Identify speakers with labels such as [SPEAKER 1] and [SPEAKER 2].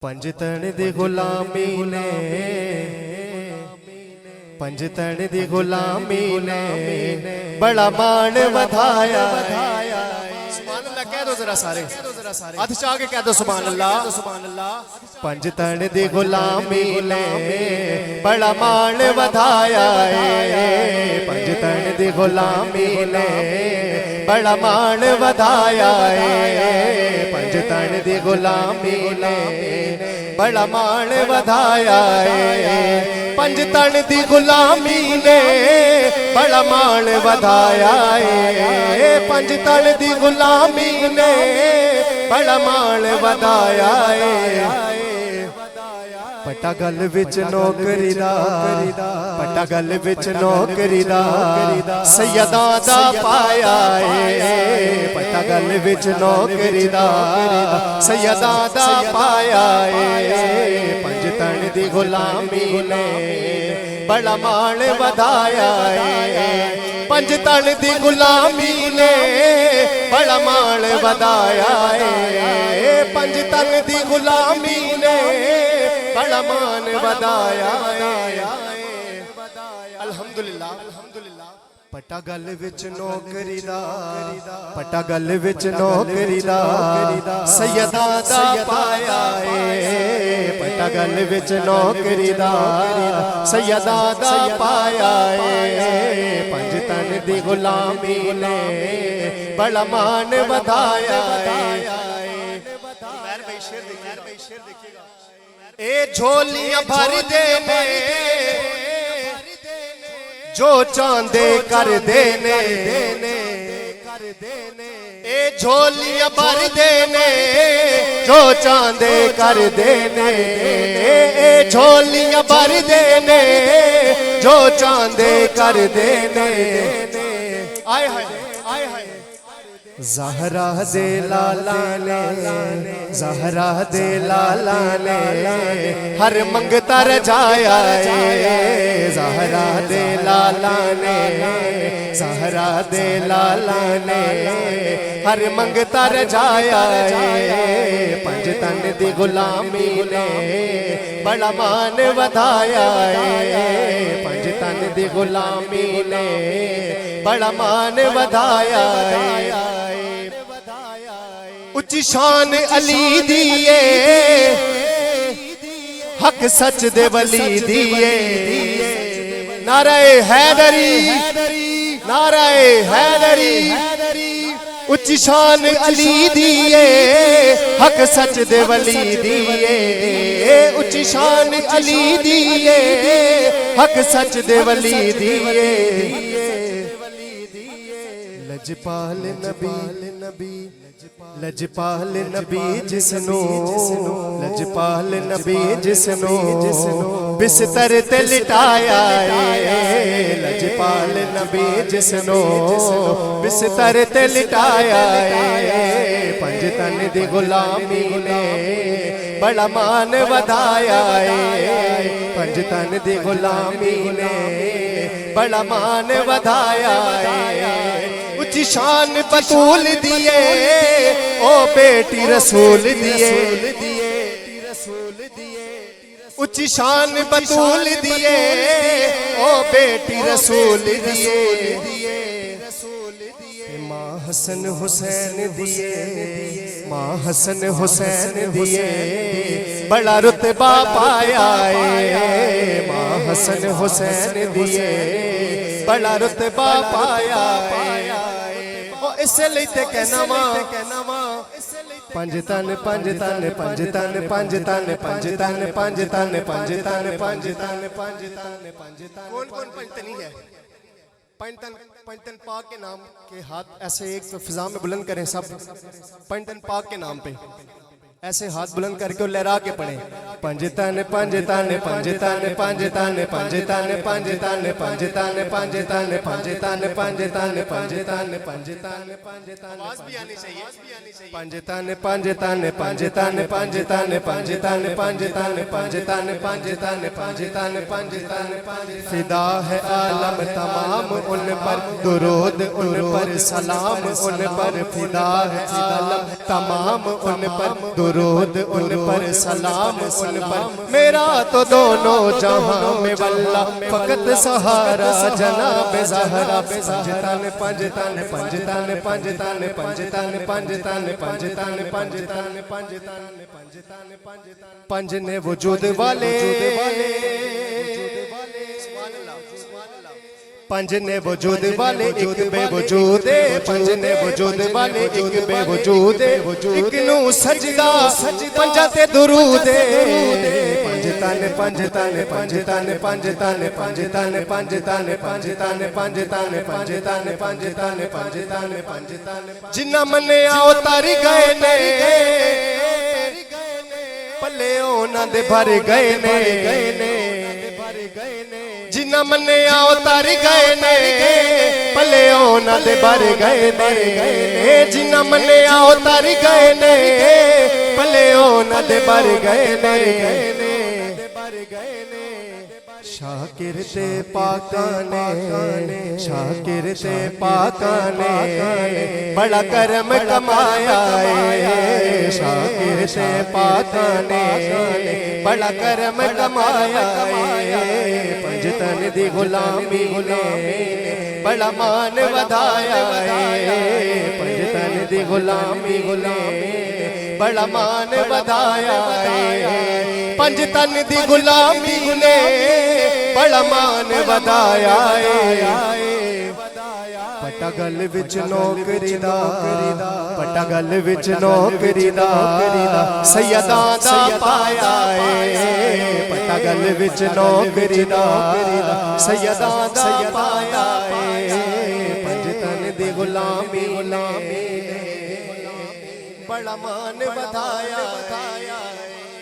[SPEAKER 1] पंजतन दी गुलामी ने पंजतन दी गुलामी ने बड़ा मान वधाया। सुभान अल्लाह कह दो जरा सारे, हाथ चाह के कह दो सुभान अल्लाह। पंजतन दी गुलामी ने बड़ा मान वधाया। पंजतन दी गुलामी ने बड़ा मान वधाया। पंजतन दी गुलामी ने बड़ा मान वधाया। पंजतन दी गुलामी ने बड़ा मान वधाया। पंजतन दी गुलामी ने बड़ा मान वधाया। पटा गल विच नौकरी दा, पटा गल विच नौकरी दा सैयदा दा पाया। पटा गल विच नौकरी दा सैयदा दा पाया। पंजतन दी गुलामी ने बड़ा मान वधाया। पंजतन दी गुलामी ने बड़ा मान वधाया। पंजतन दी गुलामी ने बड़ा मान वधाया। अल्हम्दुलिल्लाह अल्हम्दुलिल्लाह। पटा गल विच नौकरी दा, पटा गल विच नौकरी दा सैयदा दा पाया। पटा गल विच नौकरी दा सैयदा दा पाया। पंजतन दी गुलामी ने बड़ा मान वधाया। ए झोलियां भर देने जो चांदे कर देने। ए झोलियां भर देने जो चांदे कर देने। ए झोलियां भर देने जो चांदे कर देने। आए हाय आए हाय। ज़हरा दे लाला ने, ज़हरा दे लाला ने हर मंगता रजाया। ज़हरा दे लाला ने, ज़हरा दे लाला ने हर मंगता रजाया। पंजतन दी गुलामी ने बड़ा मान वधाया। पंजतन दी गुलामी ने बड़ा मान वधाया। उच्ची शान अली दिए हक सच दे वली दिए। नाराए हैदरी नाराए हैदरी। उच्ची शान अली दिए हक सच दे वली दिए। उच्ची शान अली दिए हक सच दे वली दिए। लजपाल नबी लजपाल नबी जिसनो, लजपाल नबी जिसनो बिस्तर ते लिटाया। लजपाल नबी जिसनो बिस्तर ते लिटाया। पंजतन दी गुलामी ने बड़ा मान वधाया। पंजतन दी गुलामी ने बड़ा मान वधाया। उच्ची शान बतूल दिए ओ बेटी रसूल दिए। उच्ची शान बतूल दिए ओ बेटी रसूल दिए। माँ हसन हुसैन दिए, माँ हसन हुसैन दिए बड़ा रुतबा पाया। माँ हसन हुसैन दिए बड़ा रुतबा पाया। इसलिए ते कहना वा पंजतन पंजतन पंजतन पंजतन पंजतन पंजतन पंजतन पंजतन पंजतन पंजतन। कौन कौन पंजतनी है? पंजतन पंजतन पाक के नाम के हाथ ऐसे एक फिजा में बुलंद करें सब। पंजतन पाक के नाम पे ऐसे हाथ बुलंद करके और लहरा के पढ़े। पंजतन पंजतन पंजतन पंजतन पंजतन पंजतन पंजतन पंजतन पंजतन पंजतन पंजतन पंजतन पंजतन। आवाज भी आनी चाहिए। पंजतन पंजतन पंजतन पंजतन पंजतन पंजतन पंजतन पंजतन पंजतन पंजतन। फिदा है आलम तमाम उन पर दुरूद उन पर सलाम उन पर। फिदा है आलम तमाम उन पर दुरूद उन पर सलाम उन पर मेरा तो दोनों जहां में वल्ला फकत सहारा जनाब ज़हरा पंजतन पंजतन पंजतन पंजतन पंजतन पंजतन पंजतन पंजतन पंजतन पंजतन पंजने वजूद वाले पंजने वजूद वाले एक बेवजूद पंजने वजूद वाले एक बेवजूद एक नू सजदा पंजा ते दुरूद पंजतन पंजतन पंजतन पंजतन पंजतन पंजतन पंजतन पंजतन पंजतन पंजतन पंजतन पंजतन जिन्ना मने आओ तारी गए ने पल्ले ओना दे भर गए ने जिन्ना मने आओ तारी गए ने पल्ले ओना दे भर गए ने जिन्ना मने आओ तारी गए ने पल्ले ओना दे भर गए ने शाकिर ते पाकाने शाकिर ते पाकाने बड़ा करम कमाया है शाकिर ते पाकाने बड़ा करम कमाया है पंजतन दी गुलामी ने बड़ा मान वधाया है पंजतन दी गुलामी बड़ा मान वधाया है पंजतन दी गुलामी ने बड़ा मान वधाया है पटागल विच नौकरी दा पटागल विच नौकरी दा सैयदा दा पाया है पटागल विच नौकरी दा सैयदा दा पाया है पंजतन दी गुलामी बड़ा मान वधाया